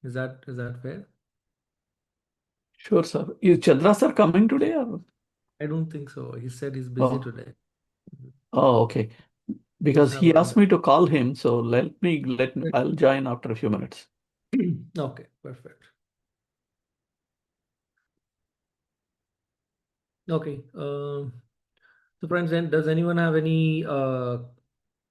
Is that fair? Sure, sir. Is Chandra sir coming today? Or? I don't think so. He said he's busy Oh, today. okay. He'll Because have he a asked me to call him, so I'll join after a few minutes. Okay, perfect. Okay. So friends, then does anyone have any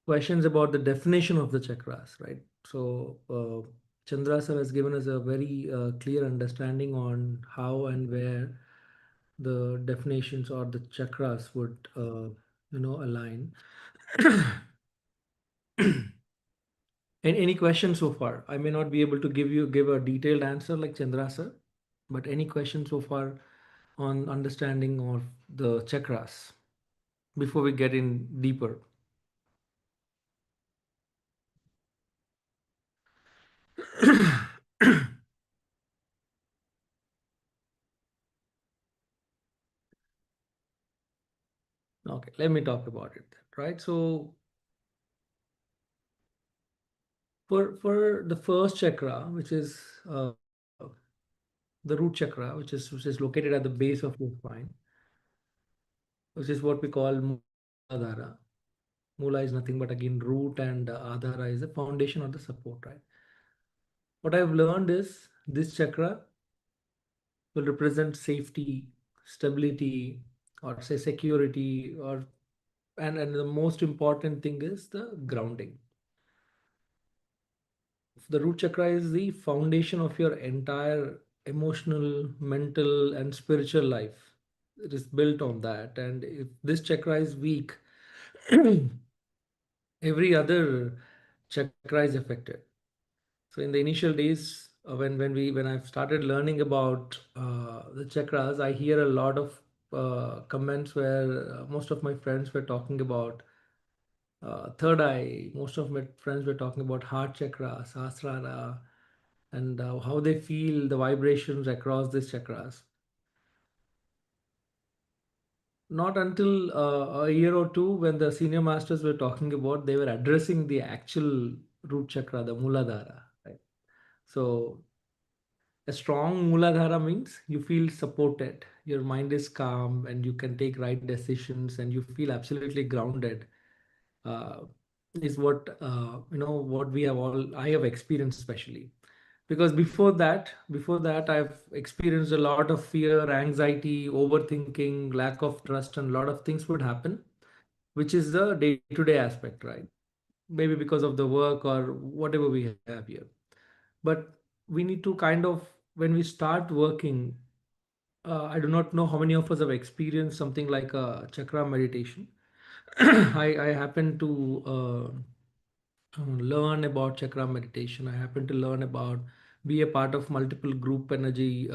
questions about the definition of the chakras, right? So Chandra sir has given us a very clear understanding on how and where the definitions or the chakras would align. Any questions so far? I may not be able to give a detailed answer like Chandra sir, but any questions so far on understanding of the chakras before we get in deeper? Okay, let me talk about it then, right? So for the first chakra, which is the root chakra, which is located at the base of your spine, which is what we call Muladhara. Mula is nothing but again root, and Adhara is the foundation or the support, right? What I've learned is this chakra will represent safety, stability, or say security, or and the most important thing is the grounding. The root chakra is the foundation of your entire emotional, mental, and spiritual life. It is built on that. And if this chakra is weak, every other chakra is affected. So in the initial days, when I've started learning about the chakras, I hear a lot of comments where most of my friends were talking about third eye. Most of my friends were talking about heart chakra, sahasrara, and how they feel the vibrations across these chakras. Not until a year or two, when the senior masters were talking about, they were addressing the actual root chakra, the Muladhara. Right? So a strong Muladhara means you feel supported, your mind is calm, and you can take right decisions, and you feel absolutely grounded. Uh, is what we have all I have experienced, especially because before that I've experienced a lot of fear, anxiety, overthinking, lack of trust, and a lot of things would happen, which is the day-to-day aspect, right? Maybe because of the work or whatever we have here. But we need to kind of, when we start working, I do not know how many of us have experienced something like a chakra meditation. I happen to learn about chakra meditation. I happen to learn about, be a part of multiple group energy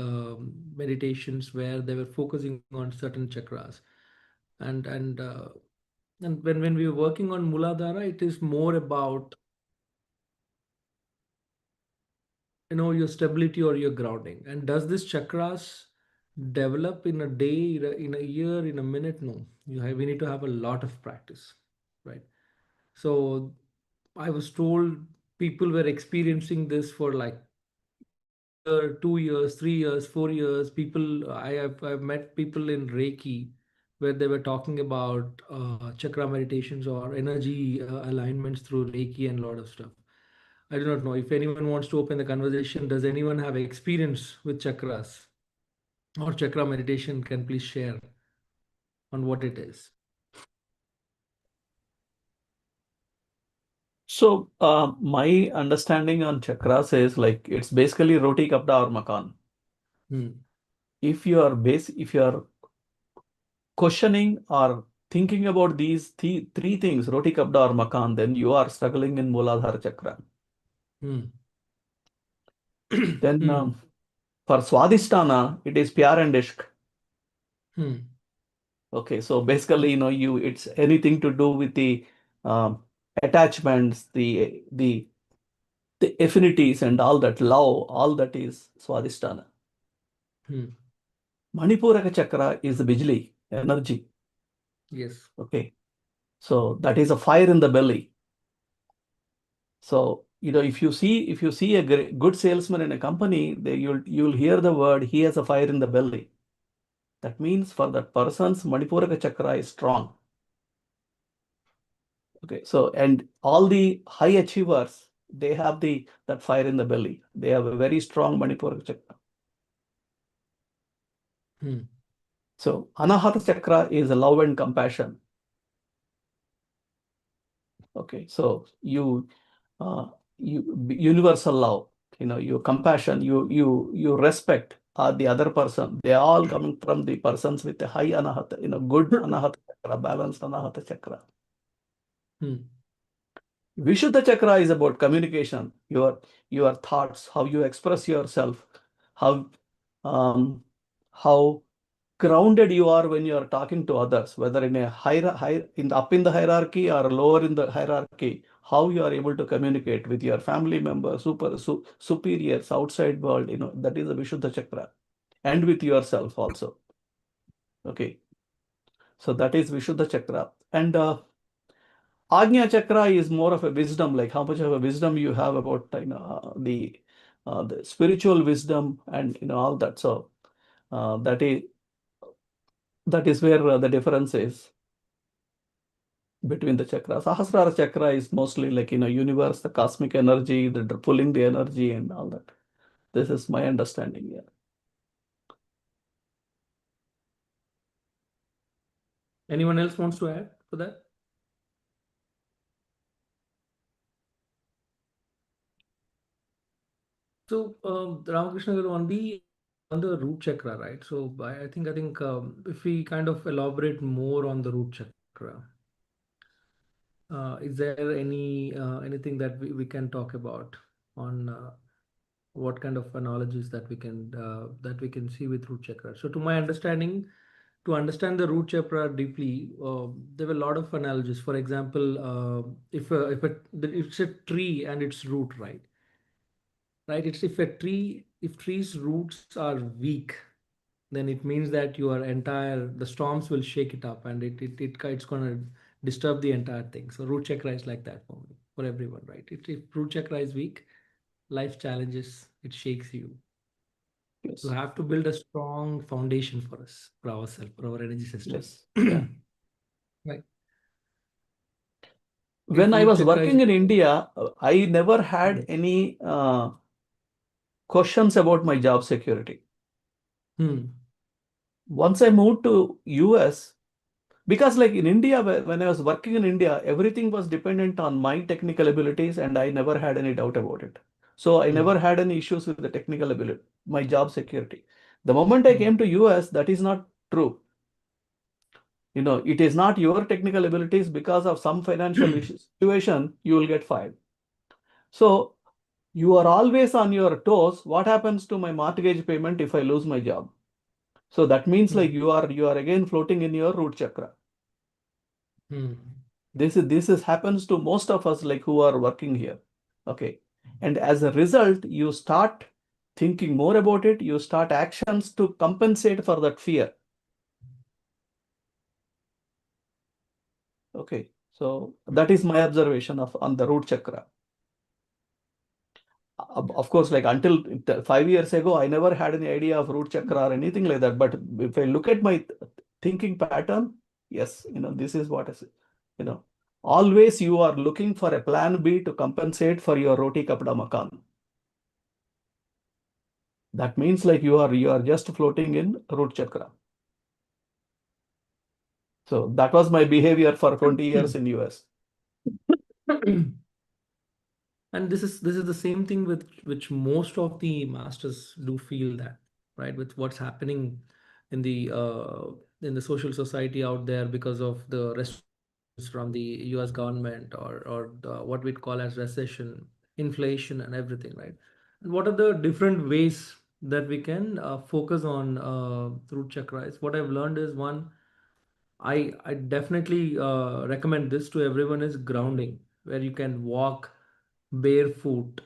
meditations where they were focusing on certain chakras, and and when we were working on Muladhara, it is more about your stability or your grounding. And does this chakras develop in a day, in a year, in a minute? No, we need to have a lot of practice, right? So I was told people were experiencing this for like year, 2 years, 3 years, 4 years. I've met people in Reiki where they were talking about chakra meditations or energy alignments through Reiki and a lot of stuff. I do not know if anyone wants to open the conversation. Does anyone have experience with chakras or chakra meditation? Can please share on what it is. So, my understanding on chakras is like it's basically roti kapda or makan. Hmm. If you are questioning or thinking about these three things, roti kapda or makan, then you are struggling in Muladhara chakra. Hmm. Then Hmm. for Swadhisthana, it is pyar and ishq. Hmm. Okay, so basically, it's anything to do with the um, attachments, the affinities and all that, love, all that is Swadhisthana. Hmm. Manipuraka chakra is the Bijli, energy. Yes. Okay, so that is a fire in the belly. So if you see a good salesman in a company, you'll hear the word he has a fire in the belly. That means for that person's Manipuraka chakra is strong. Okay, so and all the high achievers, they have that fire in the belly. They have a very strong Manipuraka chakra. Hmm. So Anahata chakra is love and compassion. Okay, so you universal love, your compassion, you respect the other person. They are all coming from the persons with a high Anahata, good Anahata chakra, balanced Anahata chakra. Hmm. Vishuddha chakra is about communication, your thoughts, how you express yourself, how um, how grounded you are when you are talking to others, whether in a up in the hierarchy or lower in the hierarchy, how you are able to communicate with your family members, superiors, outside world, that is the Vishuddha chakra, and with yourself also. Okay, so that is Vishuddha chakra, and Agnya chakra is more of a wisdom, like how much of a wisdom you have about the spiritual wisdom and all that. So that is where the difference is between the chakras. Sahasrara chakra is mostly like universe, the cosmic energy, the pulling the energy and all that. This is my understanding. Yeah. Anyone else wants to add to that? So, Ramakrishna Garu, on the root chakra, right? So, I think if we kind of elaborate more on the root chakra, is there anything that we can talk about on what kind of analogies that we can see with root chakra? So, to my understanding, to understand the root chakra deeply, there were a lot of analogies. For example, if it's a tree and its root, right? It's if tree's roots are weak, then it means that the storms will shake it up, and it's gonna disturb the entire thing. So root chakra is like that for me, for everyone, right? If root chakra is weak, life challenges, it shakes you. You Yes. have to build a strong foundation for us, for ourselves, for our energy system. Yes. Yeah. Right. When If I root was chakra is working in India, I never had Hmm. any questions about my job security. Hmm. Once I moved to US, because like in India, when I was working in India, everything was dependent on my technical abilities, and I never had any doubt about it. So I Hmm. never had any issues with the technical ability, my job security. The moment I Hmm. came to US, that is not true. It is not your technical abilities, because of some financial situation, you will get fired. So you are always on your toes. What happens to my mortgage payment if I lose my job? So that means Hmm. like you are again floating in your root chakra. Hmm. This is happens to most of us, like who are working here. Okay, and as a result, you start thinking more about it. You start actions to compensate for that fear. Okay, so that is my observation of on the root chakra. Of course, like until 5 years ago, I never had any idea of root chakra or anything like that. But if I look at my thinking pattern, yes, this is what is, you know, always you are looking for a plan B to compensate for your roti kapda makan. That means like you are just floating in root chakra. So that was my behavior for 20 years in US. And this is the same thing with which most of the masters do feel that, right, with what's happening in the social society out there because of the restrictions from the US government, or what we call as recession, inflation, and everything, right? And what are the different ways that we can focus on root chakra? Is what I've learned is one, I definitely recommend this to everyone, is grounding, where you can walk barefoot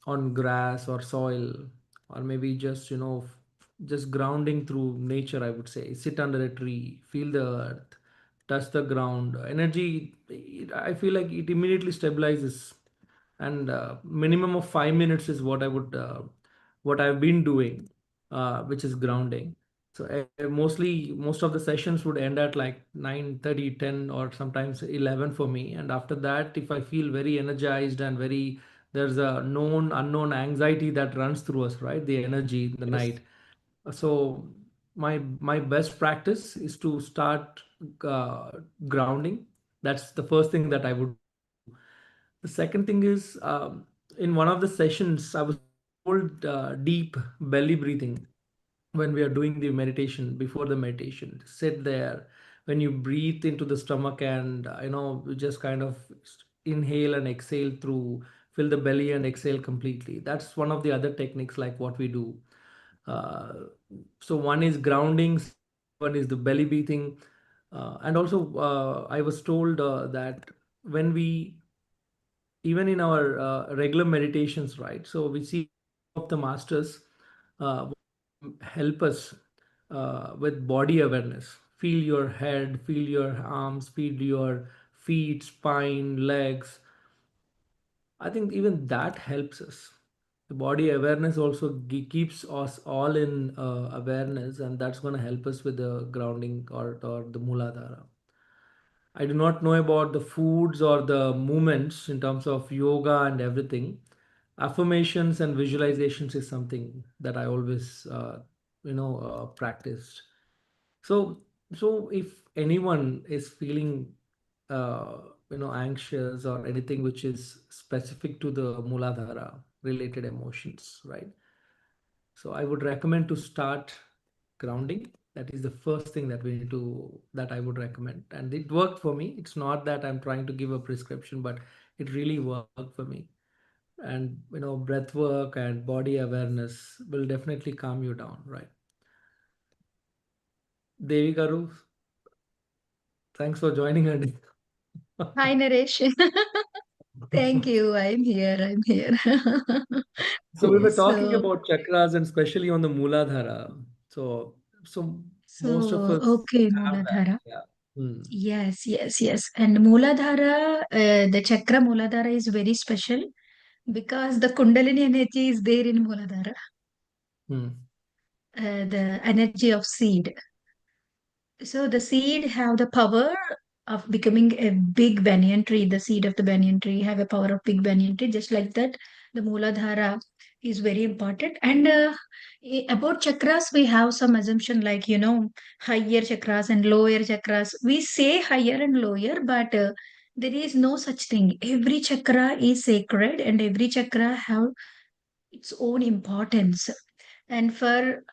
on grass or soil, or maybe just just grounding through nature. I would say sit under a tree, feel the earth, touch the ground. Energy, I feel like it immediately stabilizes and minimum of 5 minutes is what I've been doing, which is grounding. So mostly most of the sessions would end at like 9:30, 10, or sometimes 11 for me. And after that, if I feel very energized and very, there's a known unknown anxiety that runs through us, right? The energy in the Yes. night. So my best practice is to start uh, grounding. That's the first thing that I would do. The second thing is, in one of the sessions, I was told deep belly breathing when we are doing the meditation. Before the meditation, sit there. When you breathe into the stomach, and you just kind of inhale and exhale through, fill the belly and exhale completely. That's one of the other techniques like what we do. uh, so one is grounding, one is the belly breathing, and also I was told that when we, even in our regular meditations, right? So we see of the masters help us with body awareness. Feel your head, feel your arms, feel your feet, spine, legs. I think even that helps us. The body awareness also keeps us all in awareness, and that's going to help us with the grounding, or the Muladhara. I do not know about the foods or the movements in terms of yoga and everything. Affirmations and visualizations is something that I always, practiced. So, so if anyone is feeling, uh, anxious or anything which is specific to the Muladhara related emotions, right? So I would recommend to start grounding. That is the first thing that we need to, that I would recommend. And it worked for me. It's not that I'm trying to give a prescription, but it really worked for me. And breath work and body awareness will definitely calm you down, right? Devi Garu, thanks for joining us. Hi, Naresh. Thank you. I'm here. I'm here. So we were talking So, about chakras and especially on the Muladhara. So most of us okay, have that. Mooladhara. Yeah. Hmm. Yes, yes, yes. And Mooladhara, the chakra Mooladhara is very special because the Kundalini energy is there in Mooladhara, Hmm. the energy of seed. So the seed have the power of becoming a big banyan tree. The seed of the banyan tree have a power of big banyan tree. Just like that, the Mooladhara is very important. And about chakras, we have some assumption like, higher chakras and lower chakras. We say higher and lower, but there is no such thing. Every chakra is sacred and every chakra have its own importance. And for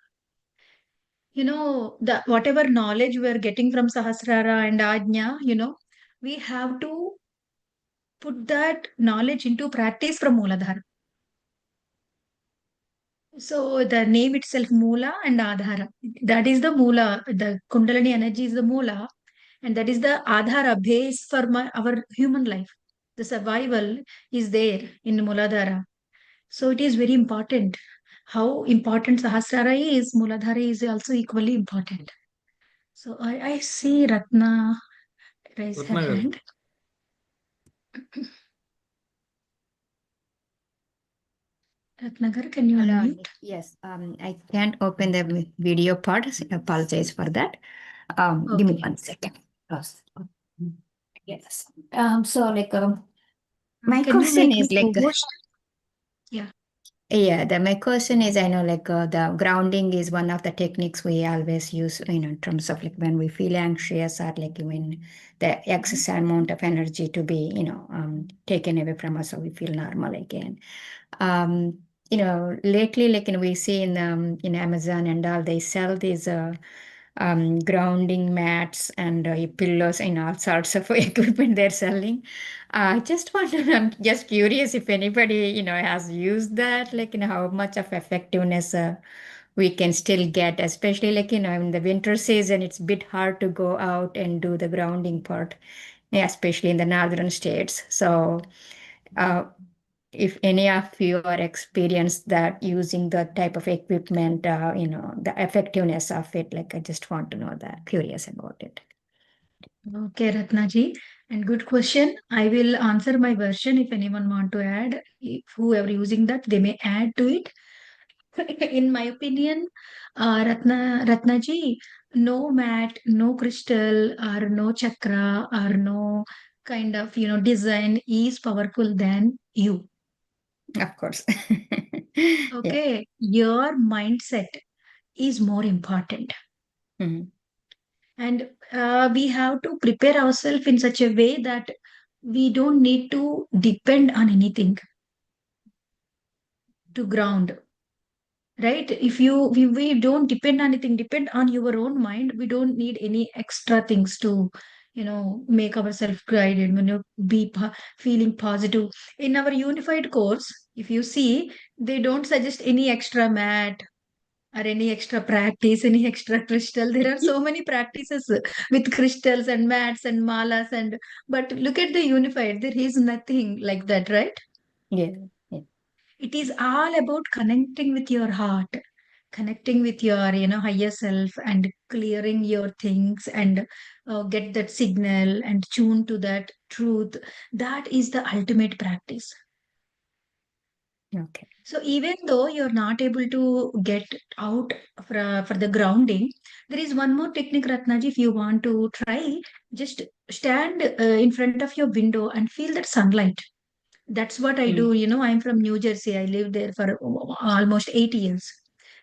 the whatever knowledge we are getting from Sahasrara and Ajna, we have to put that knowledge into practice from Mooladhara. So the name itself, Moola and Adhara, that is the Moola. The Kundalini energy is the Moola, and that is the Adhara base for our human life. The survival is there in Mooladhara. So it is very important. How important Sahasrara is, Mooladhara is also equally important. So I see Ratna raise her Ratna Garu. hand. Ratnagar, can you Hello. unmute? Yes, I can't open the video part. Apologize for that. Give me Okay. 1 second. Yes. Yes. So my Can you question make me is co-host? Yeah. yeah, my question is, I know the grounding is one of the techniques we always use, in terms of like when we feel anxious or like when the excess amount of energy to be, taken away from us so we feel normal again. Um, lately, like, we see in Amazon and all, they sell these grounding mats and pillows and all sorts of equipment they're selling. I just wonder, I'm just curious if anybody, has used that, like, how much of effectiveness we can still get, especially like, in the winter season, it's a bit hard to go out and do the grounding part, yeah, especially in the northern states. So, uh, if any of you are experienced that using that type of equipment, the effectiveness of it, like I just want to know that, curious about it. Okay, Ratnaji. And good question. I will answer my version. If anyone want to add, if whoever using that, they may add to it. In my opinion, Ratnaji, no mat, no crystal, or no chakra, or no kind of design is powerful than you. Of course. Yeah. Okay, your mindset is more important. Mhm. And we have to prepare ourselves in such a way that we don't need to depend on anything to ground, right? If we don't depend on anything, depend on your own mind. We don't need any extra things to make ourselves guided, feeling positive. In our unified course, if you see, they don't suggest any extra mat or any extra practice, any extra crystal. There are so many practices with crystals and mats and malas, but look at the unified. There is nothing like that, right? Yeah. Yeah. It is all about connecting with your heart, connecting with your higher self, and clearing your things, and get that signal and tune to that truth. That is the ultimate practice. Okay. So even though you're not able to get out for the grounding, there is one more technique, Ratnaji. If you want to try, just stand in front of your window and feel that sunlight. That's what I do. I'm from New Jersey. I lived there for almost 8 years.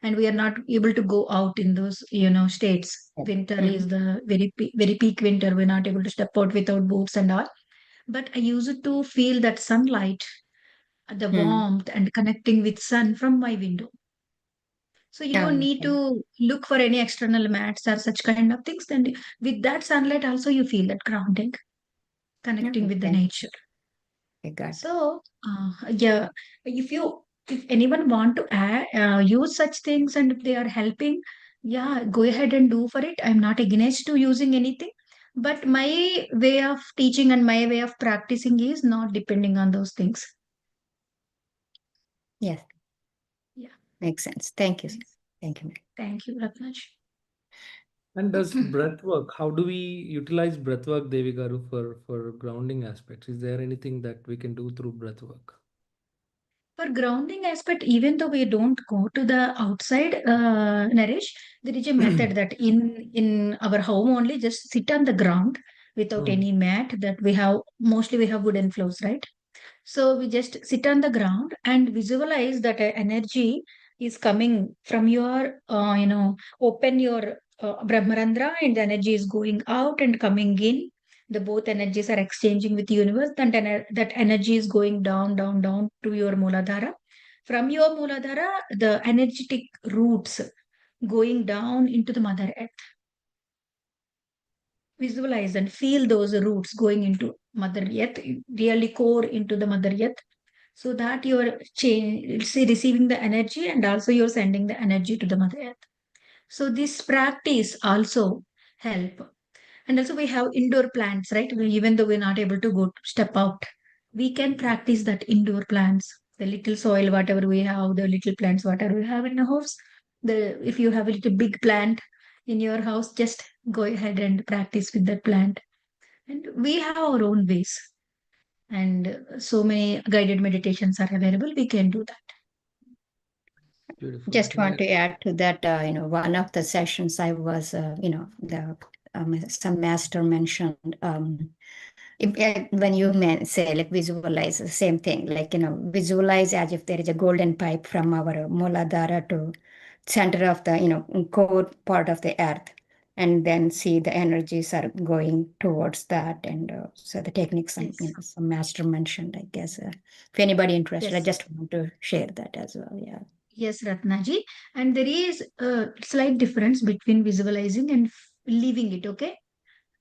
And we are not able to go out in those, states. Winter Mhm. is the very peak winter. We're not able to step out without boots and all. But I used to feel that sunlight, the Mm. warmth, and connecting with sun from my window. So you don't need Okay. to look for any external mats or such kind of things. Then with that sunlight also you feel that grounding, connecting with the Okay. nature. I got. So, yeah, if anyone want to use such things and if they are helping, yeah, go ahead and do for it. I'm not against to using anything, but my way of teaching and my way of practicing is not depending on those things. Yes. Yeah, Makes sense. Thank you. thanks. Thank you. Thank you, Ratnaj. And does breath work? How do we utilize breath work, Devi Garu, for grounding aspects? Is there anything that we can do through breath work? For grounding aspect, even though we don't go to the outside, Naresh, there is a method that in our home only just sit on the ground without Mm, any mat. That we have mostly we have wooden floors, right? So we just sit on the ground and visualize that energy is coming from your, open your Brahmarandra, and the energy is going out and coming in. The both energies are exchanging with the universe. That energy is going down, down, down to your Mooladhara. From your Mooladhara, the energetic roots going down into the Mother Earth. Visualize and feel those roots going into Mother Earth, really core into the Mother Earth, so that you're receiving the energy and also you're sending the energy to the Mother Earth. So this practice also help. And also we have indoor plants, right? Even though we're not able to go step out, we can practice that indoor plants. The little soil, whatever we have, the little plants, whatever we have in the house. If you have a little big plant in your house, just go ahead and practice with that plant. And we have our own ways. And so many guided meditations are available. We can do that. beautiful. I Just think want to add to that, one of the sessions I was, the some master mentioned, when you say like visualize the same thing, like, visualize as if there is a golden pipe from our Mooladhara to center of the, core part of the earth, and then see the energies are going towards that. And so the techniques, Yes. some master mentioned, I guess, if anybody interested, I Yes. just want to share that as well. Yeah. Yes, Ratnaji. And there is a slight difference between visualizing and living it, okay?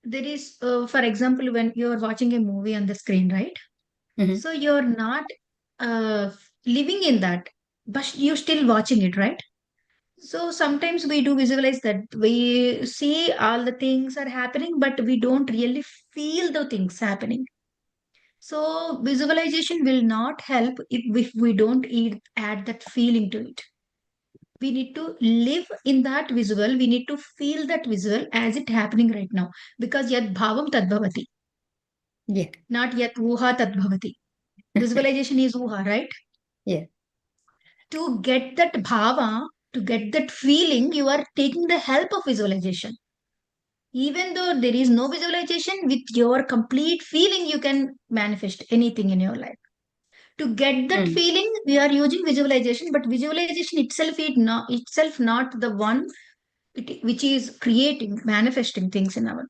There is, for example, when you're watching a movie on the screen, right? Mhm. So you're not uh, living in that, but you're still watching it, right? So sometimes we do visualize that we see all the things are happening, but we don't really feel the things happening. So visualization will not help if we don't add that feeling to it. We need to live in that visual. We need to feel that visual as it happening right now, because yad bhavam tad bhavati. Yeah. Not yet uha tad bhavati. Visualization is uha, right? Yeah. To get that bhava, to get that feeling, you are taking the help of visualization. Even though there is no visualization, with your complete feeling, you can manifest anything in your life. To get that feeling, we are using visualization, but visualization itself not the one which is creating, manifesting things in our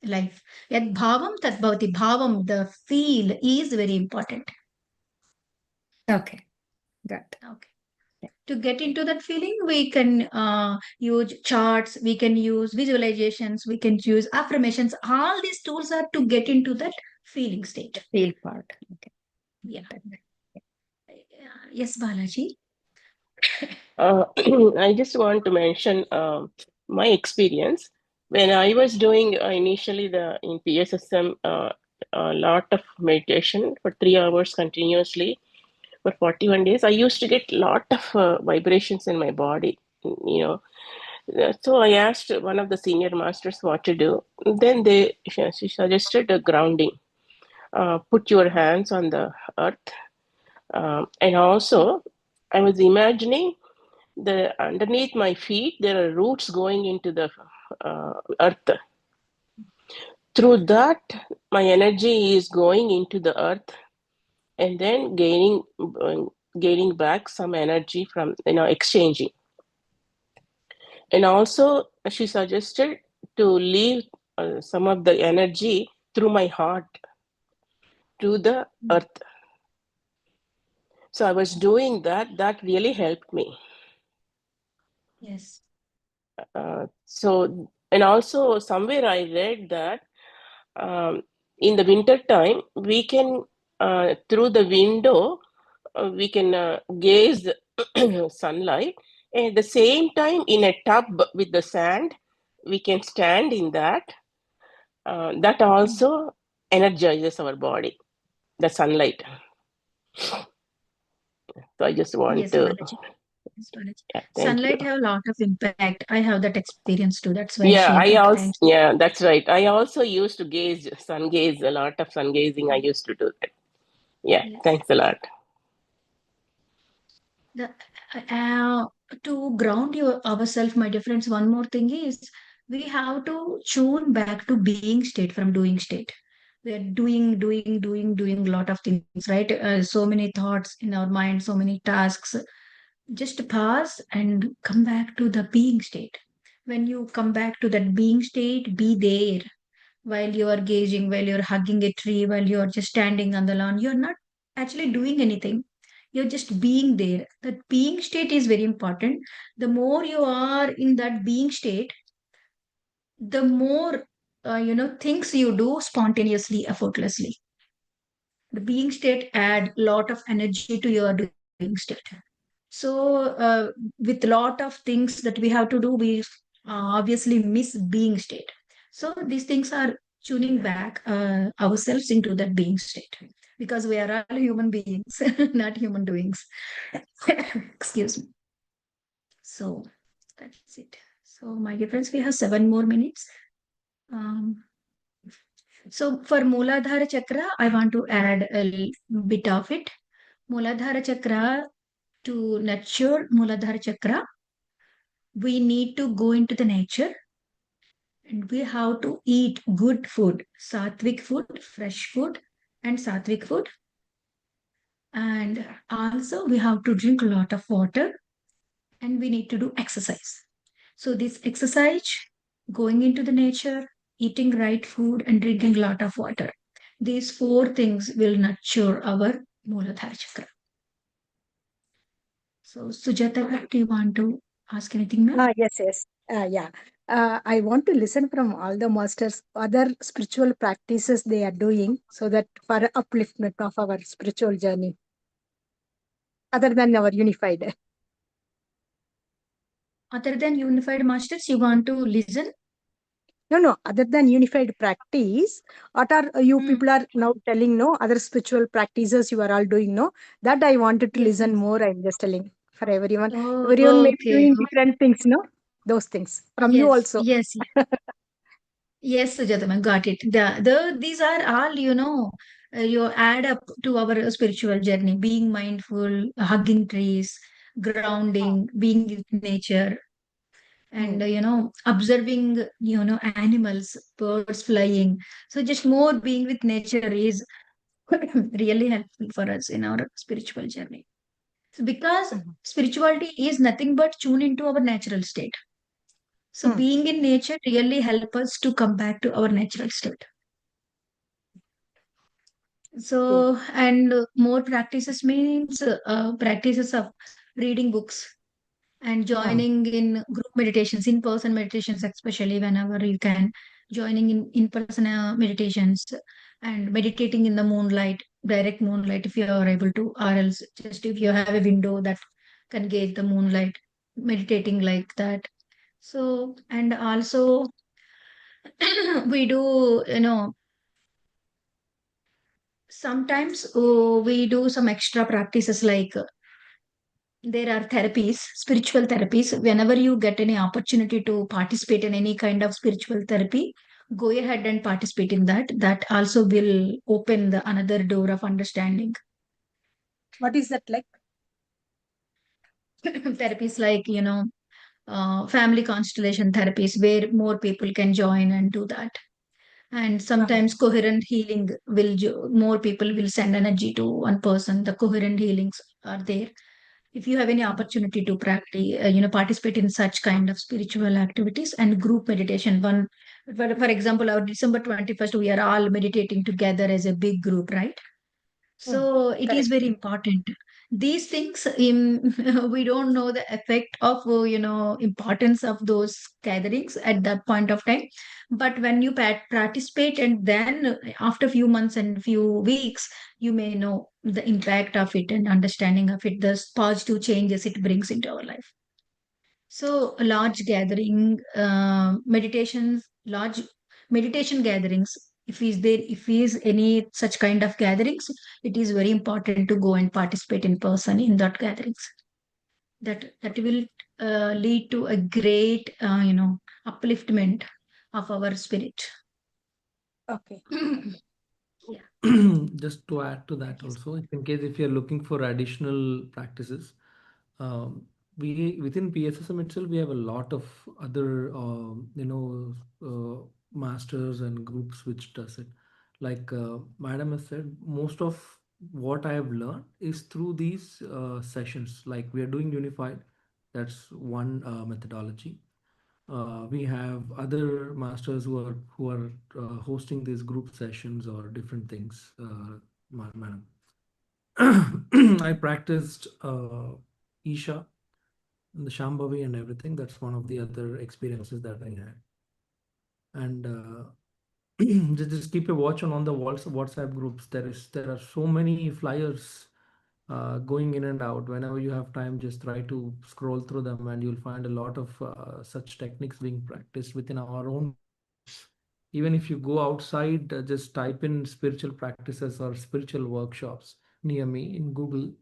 life. Yet bhavam tat bhavati. Bhavam, the feel, is very important. Okay. Got it. Okay. To get into that feeling, we can use charts, we can use visualizations, we can use affirmations. All these tools are to get into that feeling state. Feel part. Okay. Yeah. Yes, Balaji. I just want to mention my experience. When I was doing initially in PSSM, a lot of meditation for 3 hours continuously for 41 days, I used to get a lot of vibrations in my body, you know. So I asked one of the senior masters what to do. Then she suggested a grounding. Put your hands on the earth. And also, I was imagining underneath my feet, there are roots going into the earth. Through that, my energy is going into the earth and then gaining back some energy from, exchanging. And also, she suggested to leave some of the energy through my heart to the earth. So I was doing that. That really helped me. Yes. And also somewhere I read that in the winter time, we can, through the window, we can gaze sunlight. And at the same time, in a tub with the sand, we can stand in that. That also energizes our body, the sunlight. So I just want Yes, to... Balaji. Yes, Balaji. Yeah, Sunlight you. have a lot of impact. I have that experience too. That's why I shared that. Thanks. Yeah, that's right. I also used to sun gaze, a lot of sun gazing. I used to do that. Yeah, Yes. thanks a lot. To ground ourselves, my dear friends, one more thing is we have to tune back to being state from doing state. We are doing a lot of things, right? So many thoughts in our mind, so many tasks. Just pause and come back to the being state. When you come back to that being state, be there while you are gazing, while you're hugging a tree, while you're just standing on the lawn. You're not actually doing anything. You're just being there. That being state is very important. The more you are in that being state, the more things you do spontaneously, effortlessly. The being state add lot of energy to your doing state. So with lot of things that we have to do, we obviously miss being state. So these things are tuning back ourselves into that being state, because we are all human beings, not human doings. Excuse me. So that's it. So my dear friends, we have 7 more minutes. So for Mooladhara Chakra, I want to add a bit of it. Mooladhara Chakra, to nurture Mooladhara Chakra, we need to go into the nature and we have to eat good food, sattvic food, fresh food, and sattvic food. And also, we have to drink a lot of water and we need to do exercise. So, this exercise, going into the nature, eating right food, and drinking a lot of water, these 4 things will nurture our Mooladhara Chakra. So, Sujata, do you want to ask anything now? Yes. Yeah. I want to listen from all the masters, other spiritual practices they are doing, so that for upliftment of our spiritual journey, other than our unified. Other than unified masters, you want to listen? No. Other than unified practice, what are you people are now telling? No, other spiritual practices you are all doing. No, that I wanted to Yes. listen more. I'm just telling for everyone. Oh, Everyone may be okay. doing different things. No, those things from you Yes, also. yes. Yes, Sujata, ma'am, got it. These are all, you add up to our spiritual journey, being mindful, hugging trees, grounding, being with nature, and, observing, animals, birds flying. So just more being with nature is really helpful for us in our spiritual journey. So because spirituality is nothing but tune into our natural state. So being in nature really help us to come back to our natural state. So, and more practices means practices of reading books and joining in group meditations, in-person meditations, especially whenever you can, joining in in-person meditations and meditating in the moonlight, direct moonlight, if you are able to, or else just if you have a window that can gauge the moonlight, meditating like that. So, and also we do, sometimes we do some extra practices like there are therapies, spiritual therapies. Whenever you get any opportunity to participate in any kind of spiritual therapy, go ahead and participate in that. That also will open the another door of understanding. What is that like? Therapies like, family constellation therapies where more people can join and do that. And sometimes coherent healing will, more people will send energy to one person. The coherent healings are there. If you have any opportunity to practice, participate in such kind of spiritual activities and group meditation. For example, our December 21st, we are all meditating together as a big group, right? So it is very important. These things, we don't know the effect of, importance of those gatherings at that point of time. But when you participate, and then after few months and few weeks, you may know the impact of it and understanding of it, the positive changes it brings into our life. So a large gathering, large meditation gatherings, if is any such kind of gatherings, it is very important to go and participate in person in that gatherings. That will lead to a great, upliftment of our spirit. Okay. Just to add to that Yes. also, in case if you're looking for additional practices, um, we within PSSM itself we have a lot of other masters and groups which does it. Like Madam has said, most of what I have learned is through these sessions. Like we are doing unified, that's one methodology. We have other masters who are hosting these group sessions or different things. Madam, I practiced Isha and the Shambhavi and everything. That's one of the other experiences that I had. And just keep a watch on the WhatsApp groups. There are so many flyers going in and out. Whenever you have time, just try to scroll through them, and you'll find a lot of such techniques being practiced within our own. Even if you go outside, just type in spiritual practices or spiritual workshops near me in Google,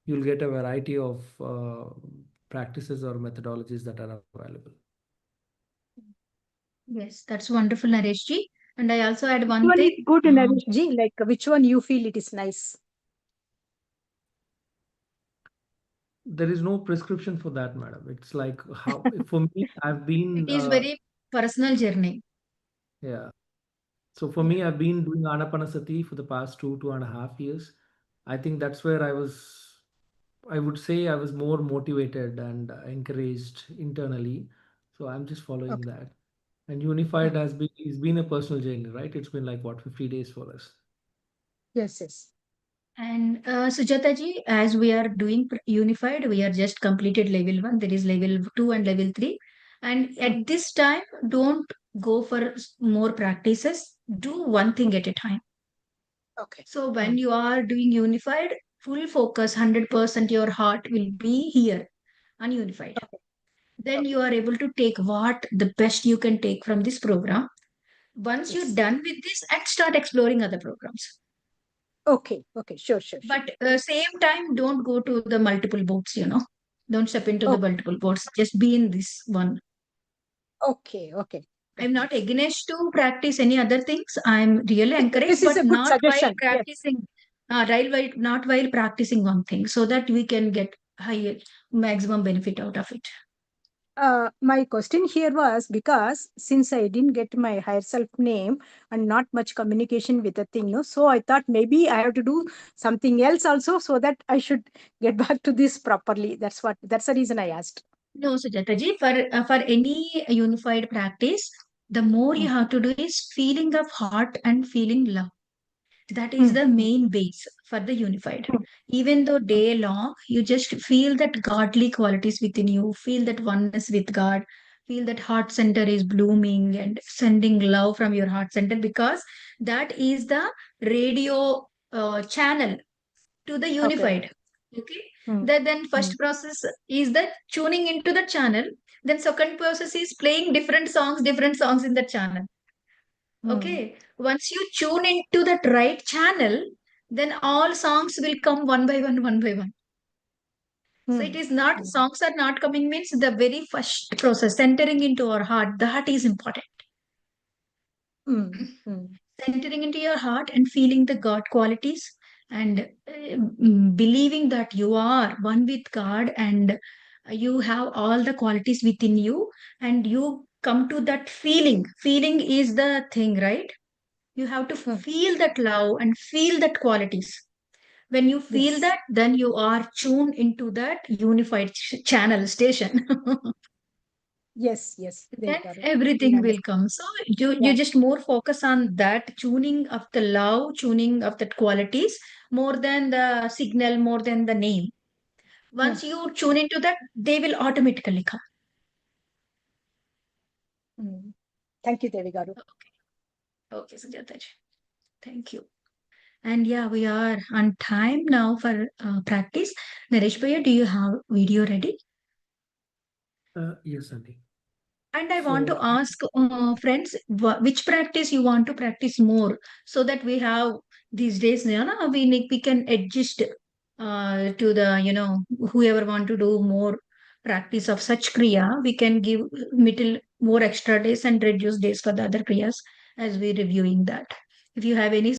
you'll get a variety of practices or methodologies that are available. Yes, that's wonderful, Naresh ji. And I also add Which one one thing. is good, Naresh ji? Like which one you feel it is nice? There is no prescription for that, madam. It's like how for me, I've It been is very personal journey. yeah. So for Yeah. me, I've been doing Anapanasati for the past 2.5 years. I think that's where I would say I was more motivated and encouraged internally. So I'm just following Okay. that. And Unified it's been a personal journey, right? It's been like what, 50 days for us. Yes, yes. And Sujata ji, as we are doing unified, we are just completed level 1. There is level 2 and level 3. And at this time, don't go for more practices. Do one thing at a time. Okay. So when you are doing unified, full focus, 100% your heart will be here, ununified. Then you are able to take what the best you can take from this program. Once you're Yes. done with this, and start exploring other programs. Okay. Okay. Sure, sure, sure. But same time, don't go to the multiple boats, Don't step into the Okay. multiple boats. Just be in this one. Okay. Okay. I'm not against to practice any other things. I'm really encouraged, This is but a good not while suggestion. Yes. practicing. Not while practicing one thing, so that we can get high maximum benefit out of it. My question here was because since I didn't get my higher self name and not much communication with the thing, no, so I thought maybe I have to do something else also so that I should get back to this properly. That's the reason I asked. No, Sujataji, for any unified practice, the more you have to do is feeling of heart and feeling love. That is the main base for the unified. Even though day long, you just feel that godly qualities within you, feel that oneness with God, feel that heart center is blooming and sending love from your heart center, because that is the radio channel to the unified. Okay. Then first process is the tuning into the channel. Then second process is playing different songs in the channel. Okay. Once you tune into that right channel, then all songs will come one by one, one by one. So it is not, songs are not coming means the very first process, centering into our heart, that is important. Centering into your heart and feeling the God qualities and believing that you are one with God and you have all the qualities within you, and you come to that feeling. Feeling is the thing, right? You have to feel that love and feel that qualities. When you feel that, then you are tuned into that unified channel station. Yes. Then everything will come. So you just more focus on that tuning of the love, tuning of the qualities, more than the signal, more than the name. Once you tune into that, they will automatically come. Thank you, Devi Garu. Okay, Sujataji. Thank you. And yeah, we are on time now for practice. Naresh Bhaiya, do you have video ready? Yes, Andy. And I want to ask friends, which practice you want to practice more, so that we have these days, we can adjust to the, whoever want to do more practice of such kriya, we can give little more extra days and reduce days for the other kriyas as we reviewing that. If you have any